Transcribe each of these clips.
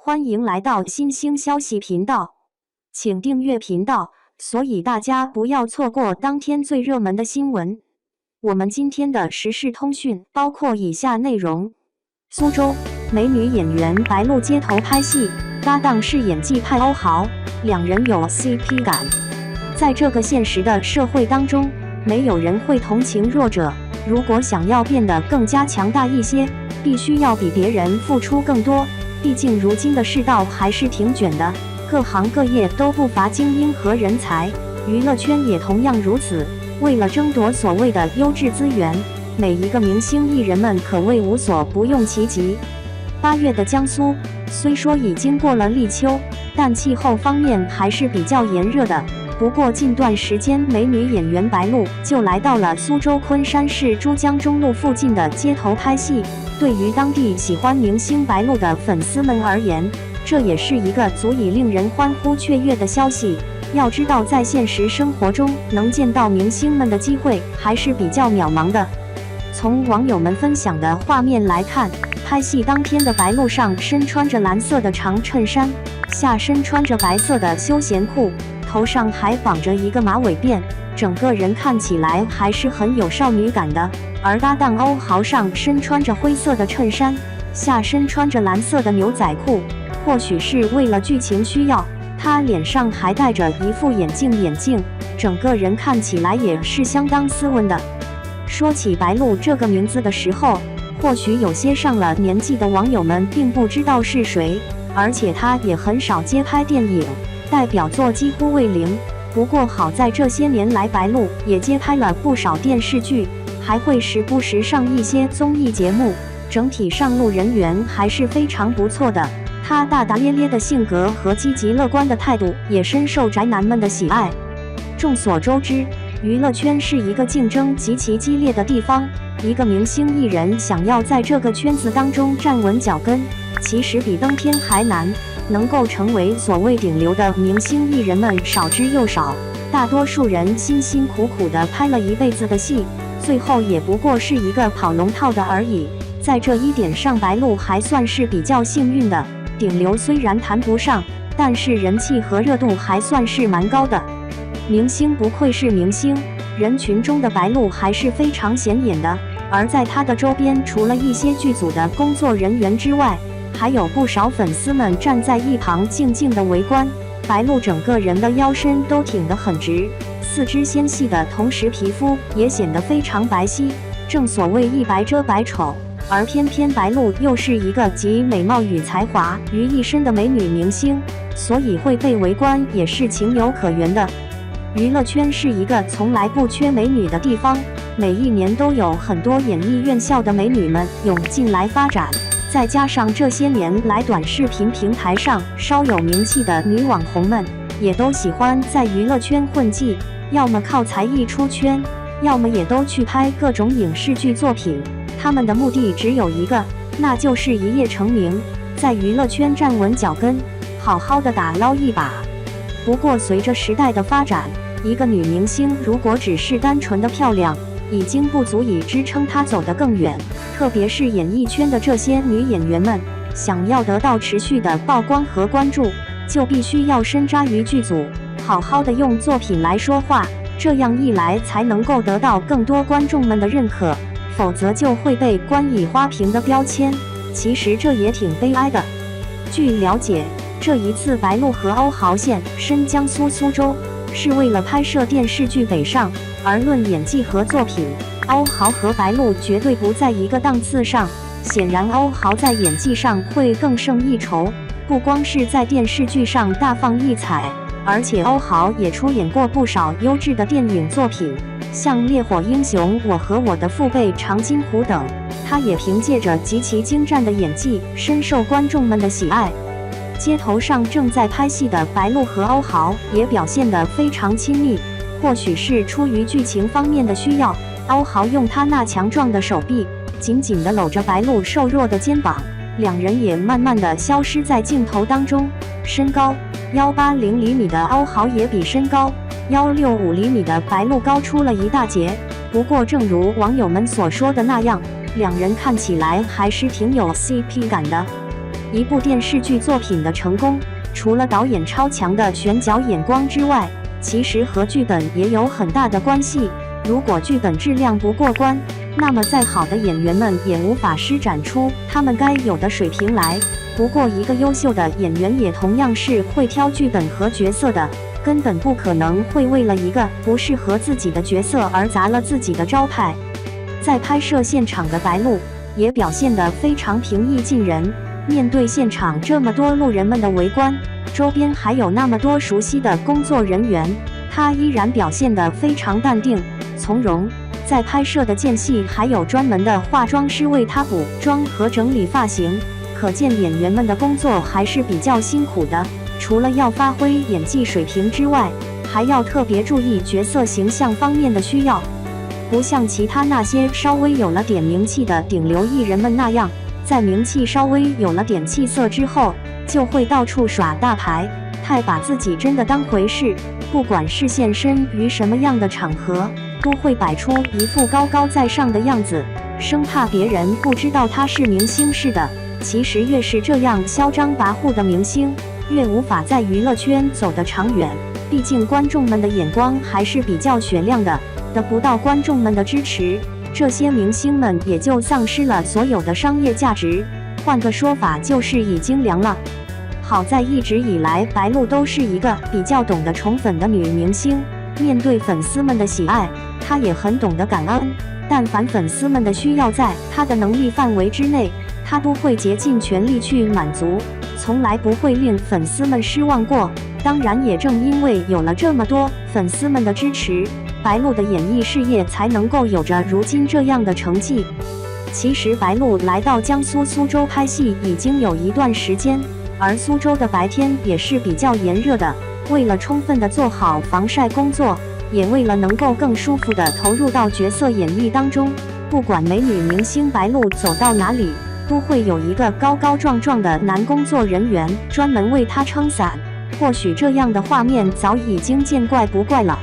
欢迎来到新兴消息频道，请订阅频道，所以大家不要错过当天最热门的新闻。我们今天的时事通讯包括以下内容：苏州美女演员白鹿街头拍戏，搭档是演技派欧豪，两人有 CP 感。在这个现实的社会当中，没有人会同情弱者。如果想要变得更加强大一些，必须要比别人付出更多。毕竟如今的世道还是挺卷的，各行各业都不乏精英和人才，娱乐圈也同样如此。为了争夺所谓的优质资源，每一个明星艺人们可谓无所不用其极。8月的江苏虽说已经过了立秋，但气候方面还是比较炎热的。不过近段时间，美女演员白鹿就来到了苏州昆山市珠江中路附近的街头拍戏。对于当地喜欢明星白鹿的粉丝们而言，这也是一个足以令人欢呼雀跃的消息。要知道，在现实生活中能见到明星们的机会还是比较渺茫的。从网友们分享的画面来看，拍戏当天的白鹿上身穿着蓝色的长衬衫，下身穿着白色的休闲裤，头上还绑着一个马尾辫，整个人看起来还是很有少女感的。而搭档欧豪上身穿着灰色的衬衫，下身穿着蓝色的牛仔裤，或许是为了剧情需要，他脸上还戴着一副眼镜，整个人看起来也是相当斯文的。说起白鹿这个名字的时候，或许有些上了年纪的网友们并不知道是谁，而且他也很少接拍电影，代表作几乎为零。不过好在这些年来，白鹿也接拍了不少电视剧，还会时不时上一些综艺节目，整体上路人缘还是非常不错的。他大大咧咧的性格和积极乐观的态度也深受宅男们的喜爱。众所周知，娱乐圈是一个竞争极其激烈的地方，一个明星艺人想要在这个圈子当中站稳脚跟，其实比登天还难。能够成为所谓顶流的明星艺人们少之又少，大多数人辛辛苦苦地拍了一辈子的戏，最后也不过是一个跑龙套的而已。在这一点上，白鹿还算是比较幸运的。顶流虽然谈不上，但是人气和热度还算是蛮高的。明星不愧是明星，人群中的白鹿还是非常显眼的。而在他的周边，除了一些剧组的工作人员之外，还有不少粉丝们站在一旁静静的围观。白鹿整个人的腰身都挺得很直，四肢纤细的同时，皮肤也显得非常白皙，正所谓一白遮百丑。而偏偏白鹿又是一个集美貌与才华于一身的美女明星，所以会被围观也是情有可原的。娱乐圈是一个从来不缺美女的地方，每一年都有很多演艺院校的美女们涌进来发展。再加上这些年来短视频平台上稍有名气的女网红们，也都喜欢在娱乐圈混迹，要么靠才艺出圈，要么也都去拍各种影视剧作品。他们的目的只有一个，那就是一夜成名，在娱乐圈站稳脚跟，好好的打捞一把。不过随着时代的发展，一个女明星如果只是单纯的漂亮，已经不足以支撑她走得更远。特别是演艺圈的这些女演员们，想要得到持续的曝光和关注，就必须要深扎于剧组，好好的用作品来说话，这样一来才能够得到更多观众们的认可，否则就会被冠以花瓶的标签。其实这也挺悲哀的。据了解，这一次白鹿和欧豪现身江苏苏州，是为了拍摄电视剧《北上》，而论演技和作品，欧豪和白鹿绝对不在一个档次上。显然欧豪在演技上会更胜一筹，不光是在电视剧上大放异彩，而且欧豪也出演过不少优质的电影作品，像《烈火英雄》、我和我的父辈、长津湖等。他也凭借着极其精湛的演技，深受观众们的喜爱。街头上正在拍戏的白鹿和欧豪也表现得非常亲密，或许是出于剧情方面的需要，欧豪用他那强壮的手臂紧紧地搂着白鹿瘦弱的肩膀，两人也慢慢地消失在镜头当中。身高180厘米的欧豪也比身高165厘米的白鹿高出了一大截。不过正如网友们所说的那样，两人看起来还是挺有 CP 感的。一部电视剧作品的成功，除了导演超强的选角眼光之外，其实和剧本也有很大的关系。如果剧本质量不过关，那么再好的演员们也无法施展出他们该有的水平来。不过，一个优秀的演员也同样是会挑剧本和角色的，根本不可能会为了一个不适合自己的角色而砸了自己的招牌。在拍摄现场的白鹿也表现得非常平易近人，面对现场这么多路人们的围观，周边还有那么多熟悉的工作人员，他依然表现得非常淡定从容。在拍摄的间隙，还有专门的化妆师为他补妆和整理发型，可见演员们的工作还是比较辛苦的。除了要发挥演技水平之外，还要特别注意角色形象方面的需要，不像其他那些稍微有了点名气的顶流艺人们那样，在名气稍微有了点气色之后，就会到处耍大牌，太把自己真的当回事。不管是现身于什么样的场合，都会摆出一副高高在上的样子，生怕别人不知道他是明星似的。其实越是这样嚣张跋扈的明星，越无法在娱乐圈走得长远，毕竟观众们的眼光还是比较雪亮的，得不到观众们的支持，这些明星们也就丧失了所有的商业价值，换个说法就是已经凉了。好在一直以来白鹿都是一个比较懂得宠粉的女明星，面对粉丝们的喜爱，她也很懂得感恩，但凡粉丝们的需要在她的能力范围之内，她都会竭尽全力去满足，从来不会令粉丝们失望过。当然也正因为有了这么多粉丝们的支持，白鹿的演艺事业才能够有着如今这样的成绩。其实白鹿来到江苏苏州拍戏已经有一段时间，而苏州的白天也是比较炎热的，为了充分的做好防晒工作，也为了能够更舒服的投入到角色演绎当中，不管美女明星白鹿走到哪里，都会有一个高高壮壮的男工作人员专门为她撑伞。或许这样的画面早已经见怪不怪了，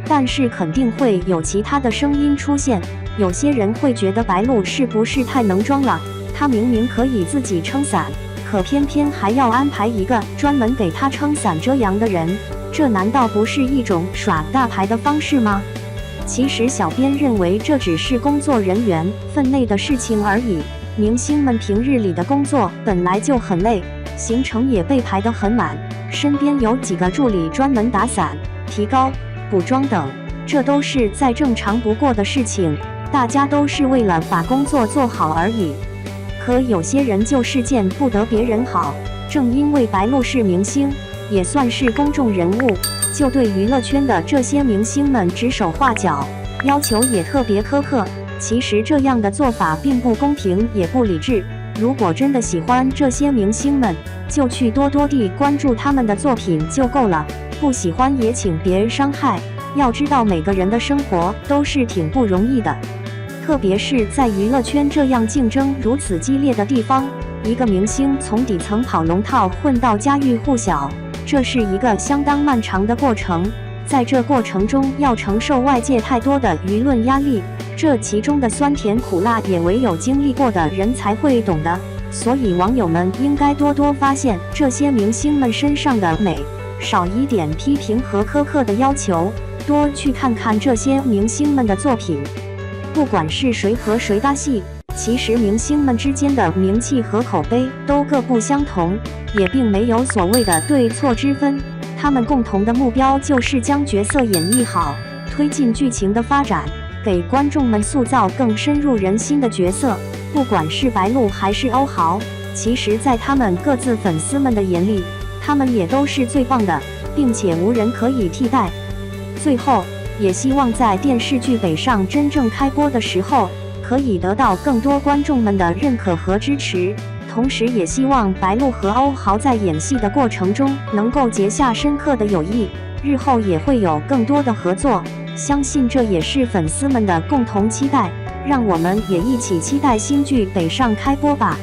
但是肯定会有其他的声音出现。有些人会觉得白鹿是不是太能装了？她明明可以自己撑伞，可偏偏还要安排一个专门给她撑伞遮阳的人，这难道不是一种耍大牌的方式吗？其实小编认为这只是工作人员分内的事情而已。明星们平日里的工作本来就很累，行程也被排得很满，身边有几个助理专门打伞、提高、补妆等，这都是再正常不过的事情，大家都是为了把工作做好而已。可有些人就是见不得别人好，正因为白鹿是明星，也算是公众人物，就对娱乐圈的这些明星们指手画脚，要求也特别苛刻。其实这样的做法并不公平，也不理智。如果真的喜欢这些明星们，就去多地关注他们的作品就够了，不喜欢也请别伤害。要知道每个人的生活都是挺不容易的，特别是在娱乐圈这样竞争如此激烈的地方，一个明星从底层跑龙套混到家喻户晓，这是一个相当漫长的过程。在这过程中要承受外界太多的舆论压力，这其中的酸甜苦辣也唯有经历过的人才会懂的。所以网友们应该多发现这些明星们身上的美，少一点批评和苛刻的要求，多去看看这些明星们的作品。不管是谁和谁搭戏，其实明星们之间的名气和口碑都各不相同，也并没有所谓的对错之分。他们共同的目标就是将角色演绎好，推进剧情的发展，给观众们塑造更深入人心的角色。不管是白鹿还是欧豪，其实在他们各自粉丝们的眼里，他们也都是最棒的，并且无人可以替代。最后，也希望在电视剧《北上》真正开播的时候，可以得到更多观众们的认可和支持。同时也希望白鹿和欧豪在演戏的过程中能够结下深刻的友谊，日后也会有更多的合作，相信这也是粉丝们的共同期待。让我们也一起期待新剧《北上》开播吧。